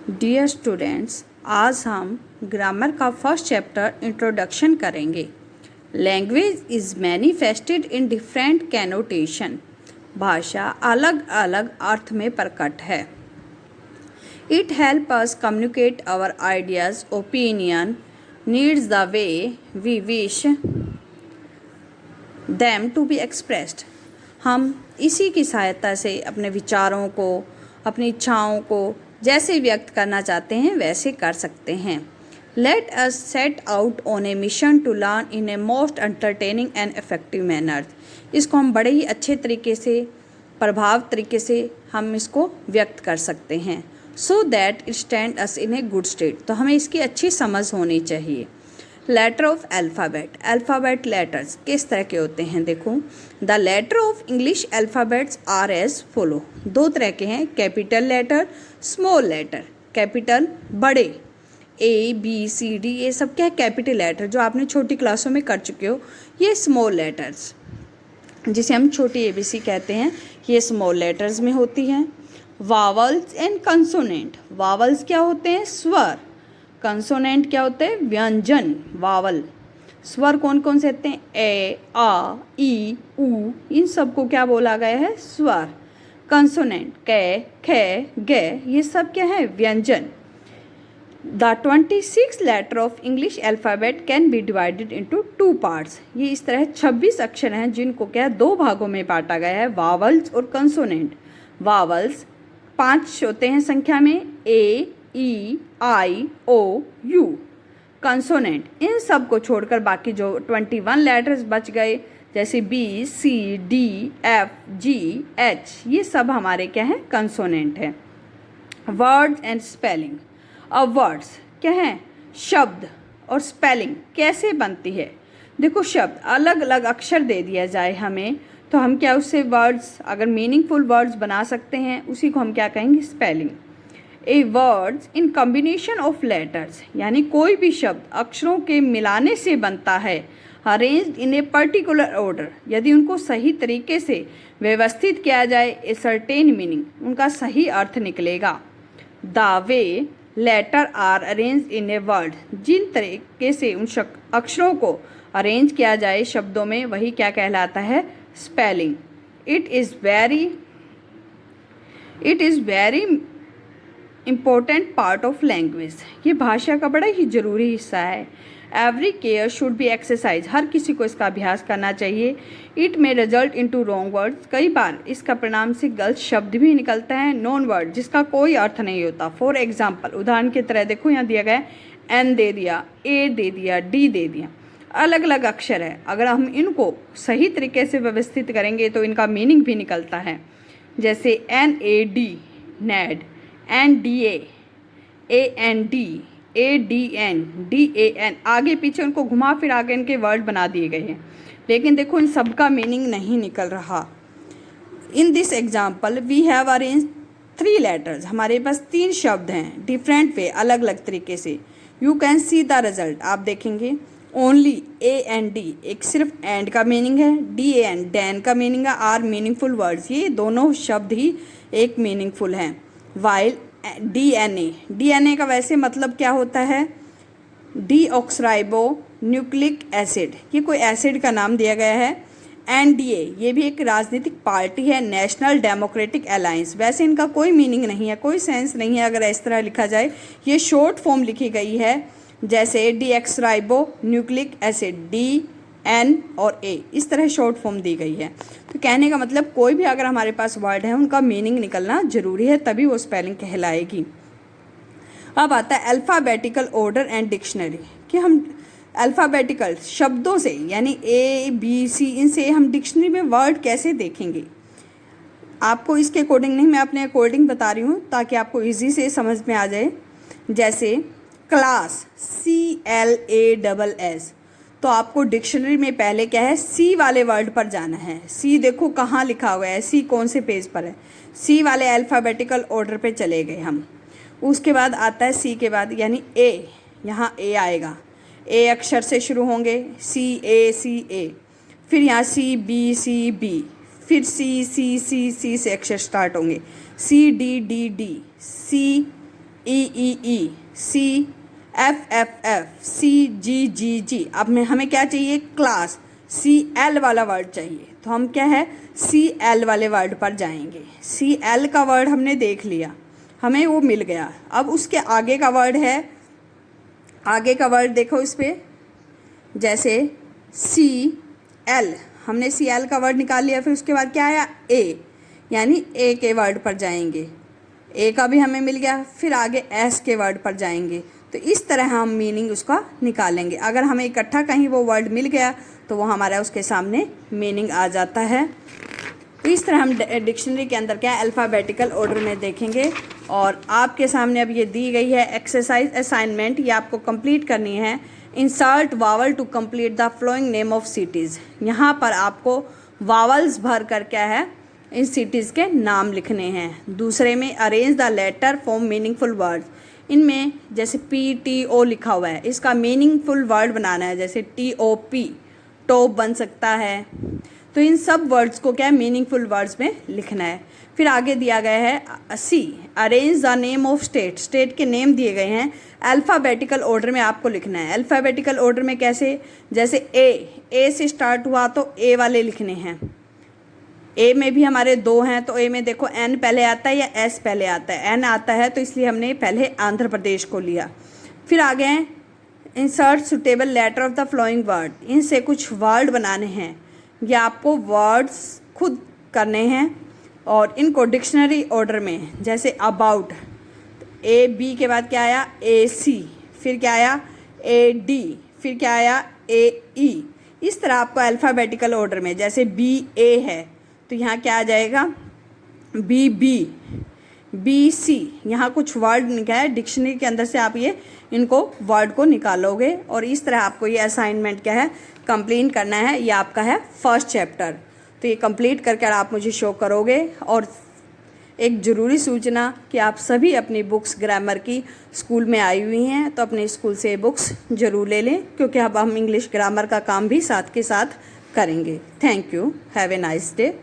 Dear students, आज हम grammar का फर्स्ट चैप्टर इंट्रोडक्शन करेंगे। Language is manifested in different connotation. भाषा अलग अलग अर्थ में प्रकट है। It help us communicate our ideas, opinion, needs the way we wish them to be expressed. हम इसी की सहायता से अपने विचारों को, अपनी इच्छाओं को जैसे व्यक्त करना चाहते हैं वैसे कर सकते हैं। Let us set out on a mission to learn in a most entertaining and effective manner. इसको हम बड़े ही अच्छे तरीके से, प्रभाव तरीके से हम इसको व्यक्त कर सकते हैं। So that it stand us in a good state. तो हमें इसकी अच्छी समझ होनी चाहिए। Letter of alphabet. Alphabet letters किस तरह के होते हैं देखो। The letter of English alphabets are as follow. दो तरह के हैं, capital letter, small letter. Capital बड़े, ए बी सी डी, ये सब क्या है, कैपिटल लेटर जो आपने छोटी क्लासों में कर चुके हो। ये स्मॉल लेटर्स जिसे हम छोटी ABC कहते हैं, ये स्मॉल लेटर्स में होती हैं। Vowels and consonant. वावल्स क्या होते हैं, स्वर। कंसोनेंट क्या होते हैं, व्यंजन, वावल। स्वर कौन कौन से होते हैं, ए, आ, ई, ऊ, इन सबको क्या बोला गया है, स्वर। कंसोनेंट कै, खे, गे, ये सब क्या है, व्यंजन। The 26 letter of English alphabet can be divided into 2 parts. ये इस तरह 26 अक्षर हैं जिनको क्या है, 2 भागों में बांटा गया है, वावल्स और कंसोनेंट। वावल्स 5 होते हैं संख्या में, ए, ई, आई, ओ, यू। कंसोनेंट इन सब को छोड़कर बाकी जो 21 लेटर्स बच गए, जैसे बी, सी, डी, एफ, जी, एच, ये सब हमारे क्या हैं, कंसोनेंट हैं। Words and spelling. अब वर्ड्स क्या हैं, शब्द, और स्पेलिंग कैसे बनती है। देखो, शब्द अलग अलग अक्षर दे दिया जाए हमें, तो हम क्या उससे वर्ड्स, अगर मीनिंगफुल वर्ड्स बना सकते हैं, उसी को हम क्या कहेंगे, spelling. A words in combination of letters, यानी कोई भी शब्द अक्षरों के मिलाने से बनता है, arranged in a particular order, यदि उनको सही तरीके से व्यवस्थित किया जाए, ए सर्टेन मीनिंग, उनका सही अर्थ निकलेगा। The way letter are arrange in a word, जिन तरीके से उन अक्षरों को अरेंज किया जाए शब्दों में, वही क्या कहलाता है, spelling. It is very important part of language. ये भाषा का बड़ा ही ज़रूरी हिस्सा है। Every care should be exercise, हर किसी को इसका अभ्यास करना चाहिए। It may result into wrong words, कई बार इसका परिणाम से गलत शब्द भी निकलता है। नॉन वर्ड, जिसका कोई अर्थ नहीं होता। फॉर एग्जाम्पल, उदाहरण की तरह देखो, यहाँ दिया गया है, एन दे दिया, ए दे दिया, डी दे दिया, अलग अलग अक्षर है। अगर हम इनको सही तरीके से व्यवस्थित करेंगे तो इनका मीनिंग भी निकलता है। जैसे NAD, NAD, NDA, AND, ADN, DAN, आगे पीछे उनको घुमा फिर आगे इनके वर्ड बना दिए गए हैं, लेकिन देखो इन सब का मीनिंग नहीं निकल रहा। In this example we have arrange 3 letters, हमारे पास 3 शब्द हैं, डिफरेंट वे, अलग अलग तरीके से। You can see the result, आप देखेंगे। ओनली AND, एक सिर्फ एंड का मीनिंग है, DAN, डैन का मीनिंग है, आर मीनिंगफुल वर्ड्स, ये दोनों शब्द ही एक मीनिंगफुल हैं। वाइल DNA का वैसे मतलब क्या होता है, डीऑक्सराइबो न्यूक्लिक एसिड, ये कोई एसिड का नाम दिया गया है। NDA, ये भी एक राजनीतिक पार्टी है, नेशनल डेमोक्रेटिक अलायंस, वैसे इनका कोई मीनिंग नहीं है, कोई सेंस नहीं है अगर इस तरह लिखा जाए। ये शॉर्ट फॉर्म लिखी गई है, जैसे डीऑक्सराइबो न्यूक्लिक एसिड, DN और A, इस तरह शॉर्ट फॉर्म दी गई है। तो कहने का मतलब, कोई भी अगर हमारे पास वर्ड है उनका मीनिंग निकलना ज़रूरी है, तभी वो स्पेलिंग कहलाएगी। अब आता है अल्फ़ाबेटिकल ऑर्डर एंड डिक्शनरी, कि हम अल्फ़ाबेटिकल शब्दों से, यानी ABC, इनसे हम डिक्शनरी में वर्ड कैसे देखेंगे। आपको इसके अकॉर्डिंग नहीं, मैं अपने अकॉर्डिंग बता रही हूँ ताकि आपको ईजी से समझ में आ जाए। जैसे क्लास, CLASS, तो आपको डिक्शनरी में पहले क्या है, सी वाले वर्ड पर जाना है। सी देखो कहाँ लिखा हुआ है, सी कौन से पेज पर है, सी वाले अल्फ़ाबेटिकल ऑर्डर पे चले गए हम। उसके बाद आता है सी के बाद, यानी ए, यहाँ ए आएगा, ए अक्षर से शुरू होंगे, CACA, फिर यहाँ CBCB, फिर C से अक्षर स्टार्ट होंगे, CDDD, EEE, CFFF, CGGG। अब में हमें क्या चाहिए? क्लास। CL वाला वर्ड चाहिए, तो हम क्या है CL वाले वर्ड पर जाएंगे। CL का वर्ड हमने देख लिया, हमें वो मिल गया। अब उसके आगे का वर्ड है, आगे का वर्ड देखो इस पे, जैसे CL, हमने CL का वर्ड निकाल लिया। फिर उसके बाद क्या आया? A, यानी A के वर्ड पर जाएंगे। A का भी हमें मिल गया। फिर आगे S के वर्ड पर जाएंगे। तो इस तरह हम मीनिंग उसका निकालेंगे। अगर हमें इकट्ठा कहीं वो वर्ड मिल गया तो वो हमारा उसके सामने मीनिंग आ जाता है। तो इस तरह हम डिक्शनरी के अंदर क्या अल्फ़ाबेटिकल ऑर्डर में देखेंगे। और आपके सामने अब ये दी गई है एक्सरसाइज असाइनमेंट, ये आपको कंप्लीट करनी है। Insert vowel to complete the following name of cities. यहाँ पर आपको वावल्स भर कर क्या है इन सिटीज़ के नाम लिखने हैं। दूसरे में arrange the letter form meaningful words. इनमें जैसे PTO लिखा हुआ है, इसका मीनिंगफुल वर्ड बनाना है। जैसे TOP, टॉप बन सकता है। तो इन सब वर्ड्स को क्या है मीनिंगफुल वर्ड्स में लिखना है। फिर आगे दिया गया है C, arrange the name of state. State के नेम दिए गए हैं, अल्फ़ाबेटिकल ऑर्डर में आपको लिखना है। अल्फ़ाबेटिकल ऑर्डर में कैसे? जैसे A से स्टार्ट हुआ तो A वाले लिखने हैं। A में भी हमारे 2 हैं, तो A में देखो N पहले आता है या S पहले आता है? N आता है, तो इसलिए हमने पहले आंध्र प्रदेश को लिया। फिर आगे हैं insert suitable letter of the following word. इनसे कुछ वर्ड बनाने हैं, ये आपको वर्ड्स खुद करने हैं और इनको डिक्शनरी ऑर्डर में। जैसे अबाउट, AB के बाद क्या आया? AC, फिर क्या आया? AD, फिर क्या आया? AE। इस तरह आपको अल्फ़ाबेटिकल ऑर्डर में, जैसे BA है तो यहाँ क्या आ जाएगा? BB, BC। यहाँ कुछ वर्ड निकाला है, डिक्शनरी के अंदर से आप ये इनको वर्ड को निकालोगे। और इस तरह आपको ये असाइनमेंट क्या है कंप्लीट करना है। ये आपका है फर्स्ट चैप्टर, तो ये कंप्लीट करके आप मुझे शो करोगे। और एक ज़रूरी सूचना कि आप सभी अपनी बुक्स ग्रामर की स्कूल में आई हुई हैं, तो अपने स्कूल से बुक्स ज़रूर ले लें, क्योंकि अब हम इंग्लिश ग्रामर का काम भी साथ के साथ करेंगे। Thank you, have a nice day.